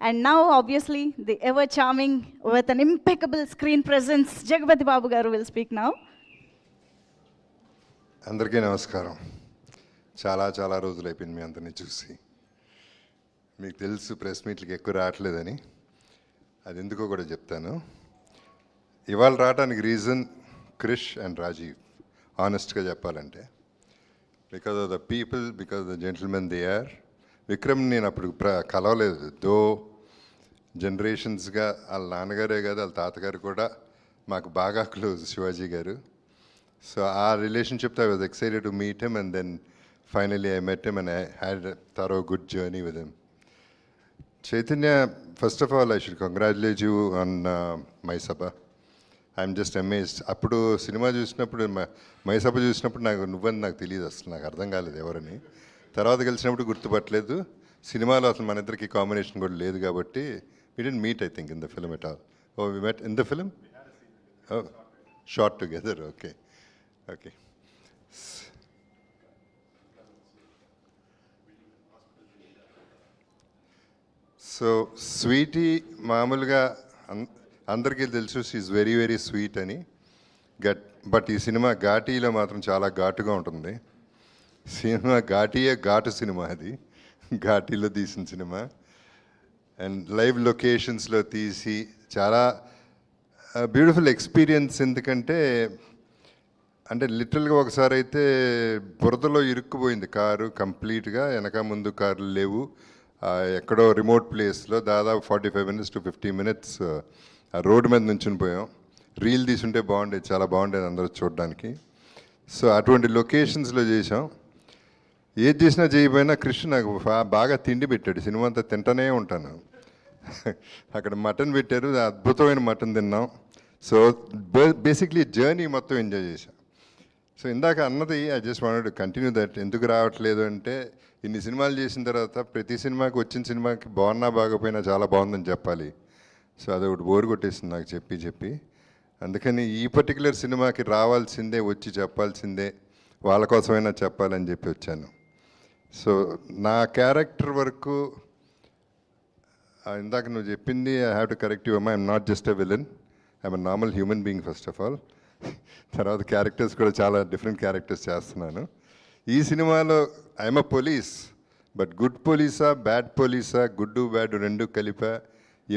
And now, obviously, the ever charming, with an impeccable screen presence, Jagapati Babu garu will speak now. అందరికీ నమస్కారం. చాలా చాలా రోజులు అయిపోయింది మీ అందరినీ చూసి. మీకు తెలుసు ప్రెస్ మీట్లకి ఎక్కువ రావట్లేదని, అది ఎందుకో కూడా చెప్తాను. ఇవాళ రావడానికి రీజన్ క్రిష్ అండ్ రాజీవ్, ఆనెస్ట్గా చెప్పాలంటే. Because of the people, because the gentlemen they are. Vikram నేను అప్పుడు కలవలేదు, దో జనరేషన్స్గా వాళ్ళ నాన్నగారే కాదు వాళ్ళ తాతగారు కూడా మాకు బాగా క్లోజ్, శివాజీ గారు. సో ఆ రిలేషన్షిప్తో I was excited to meet him, and then finally I met him and I had thorough good journey with him. Chaitanya, first of all I should congratulate you on మైసభ. I'm just amazed. అప్పుడు cinema చూసినప్పుడు, మైసభ చూసినప్పుడు నువ్వని నాకు తెలియదు, అసలు నాకు అర్థం కాలేదు ఎవరని. తర్వాత కలిసినప్పుడు గుర్తుపట్టలేదు. సినిమాలో అసలు మన ఇద్దరికి కాంబినేషన్ కూడా లేదు కాబట్టి we didn't meet, I think, in the film at all. Oh, we met in the film? Oh, shot together, okay. Okay. So, Sweetie, మామూలుగా అందరికీ తెలుసు, షీఈ్ వెరీ వెరీ స్వీట్ అని. బట్ ఈ సినిమా ఘాటీలో మాత్రం చాలా ఘాటుగా ఉంటుంది. సినిమా ఘాటీయే ఘాటు సినిమా, అది ఘాటీలో తీసిన సినిమా. అండ్ లైవ్ లొకేషన్స్లో తీసి చాలా బ్యూటిఫుల్ ఎక్స్పీరియన్స్. ఎందుకంటే అంటే లిటరల్గా ఒకసారి అయితే బురదలో ఇరుక్కుపోయింది కారు కంప్లీట్గా, వెనక ముందు కార్లు లేవు. ఎక్కడో రిమోట్ ప్లేస్లో దాదాపు 45 minutes to 50 minutes ఆ రోడ్డు మీద నుంచుని పోయాం. రీల్ తీసుంటే బాగుండేది, చాలా బాగుండేది అందరూ చూడడానికి. సో అటువంటి లొకేషన్స్లో చేసాం. ఏది చేసినా చేయకపోయినా కృష్ణ నాకు బాగా తిండి పెట్టాడు. సినిమా అంతా తింటూనే ఉంటాను. అక్కడ మటన్ పెట్టారు, అద్భుతమైన మటన్ తిన్నాం. సో బేసిక్లీ జర్నీ మొత్తం ఎంజాయ్ చేశాం. సో ఇందాక అన్నది I just wanted to continue that. ఎందుకు రావట్లేదు అంటే, ఇన్ని సినిమాలు చేసిన తర్వాత ప్రతి సినిమాకి, వచ్చిన సినిమాకి బాగున్నా బాగపోయినా చాలా బాగుందని చెప్పాలి. సో అదొకటి బోర్ కొట్టేసింది నాకు చెప్పి. అందుకని ఈ పర్టికులర్ సినిమాకి రావాల్సిందే, వచ్చి చెప్పాల్సిందే, వాళ్ళ కోసమైనా చెప్పాలని చెప్పి వచ్చాను. సో నా క్యారెక్టర్ వరకు ఇందాక నువ్వు చెప్పింది, I have to correct you అమ్మా. I'm not just a villain, I'm a normal human being first of all. తర్వాత క్యారెక్టర్స్ కూడా చాలా డిఫరెంట్ క్యారెక్టర్స్ చేస్తున్నాను. ఈ సినిమాలో I'm a police, but good పోలీసా బ్యాడ్ పోలీసా, గుడ్ బ్యాడ్ రెండు కలిపా.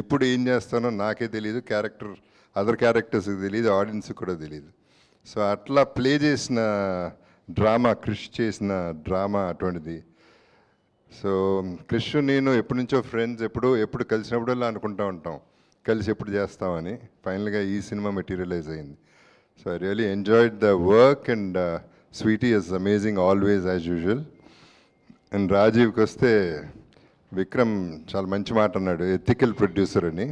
ఎప్పుడు ఏం చేస్తానో నాకే తెలియదు, అదర్ క్యారెక్టర్స్కి తెలియదు, ఆడియన్స్కి కూడా తెలియదు. సో అట్లా ప్లే చేసిన డ్రామా, క్రిష్ చేసిన డ్రామా అటువంటిది. సో క్రిష్ నేను ఎప్పటి నుంచో ఫ్రెండ్స్, ఎప్పుడు కలిసినప్పుడల్లా అనుకుంటూ ఉంటాం కలిసి ఎప్పుడు చేస్తామని. ఫైనల్గా ఈ సినిమా మెటీరియలైజ్ అయింది. So I really enjoyed the work, and Sweety is amazing always as usual. And రాజీవ్కి వస్తే, విక్రమ్ చాలా మంచి మాట అన్నాడు, ఎథికల్ ప్రొడ్యూసర్ అని.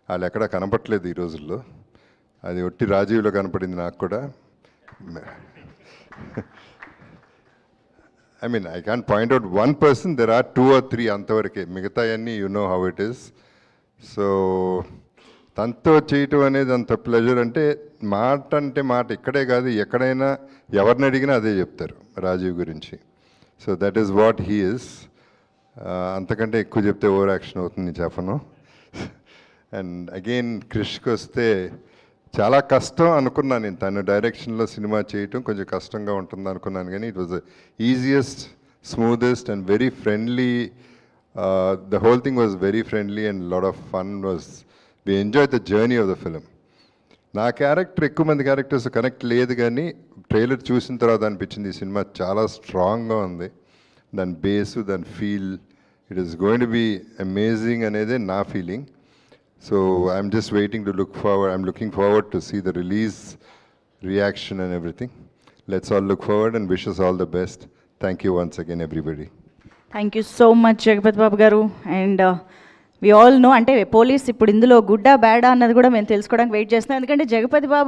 వాళ్ళు ఎక్కడా కనపట్లేదు ఈ రోజుల్లో, అది ఒట్టి రాజీవ్లో కనపడింది నాకు కూడా. I mean, I can't point out one person, there are 2 or 3 అంతవరకే. మిగతా అన్నీ you know how it is. So తనతో చేయటం అనేది అంత ప్లెజర్. అంటే మాట ఇక్కడే కాదు, ఎక్కడైనా ఎవరిని అడిగినా అదే చెప్తారు రాజీవ్ గురించి. So that is what he is. అంతకంటే ఎక్కువ చెప్తే ఓవర్ యాక్షన్ అవుతుంది, చెప్పను. అండ్ అగైన్ క్రిష్కి వస్తే, చాలా కష్టం అనుకున్నాను నేను. తను డైరెక్షన్లో సినిమా చేయటం కొంచెం కష్టంగా ఉంటుంది అనుకున్నాను, కానీ it was the easiest, smoothest and very friendly. The whole thing was very friendly and lot of fun. We enjoy the journey of the film. నా క్యారెక్టర్ ఎక్కువ మంది క్యారెక్టర్స్ కనెక్ట్ లేదు, కానీ ట్రైలర్ చూసిన తర్వాత అనిపించింది ఈ సినిమా చాలా స్ట్రాంగ్గా ఉంది. దాని బేసు, దాని feel, it is going to be amazing అనేదే నా feeling. So I'm just waiting to I'm looking forward to see the release, reaction and everything. Let's all look forward and wish us all the best. Thank you once again, everybody. Thank you so much, Jagapati Babu garu. And we all know, అంటే police ఇప్పుడు ఇందులో గుడ్డా బ్యాడా అన్నది కూడా మేము తెలుసుకోవడానికి wait చేస్తున్నాం. ఎందుకంటే జగపతి బాబు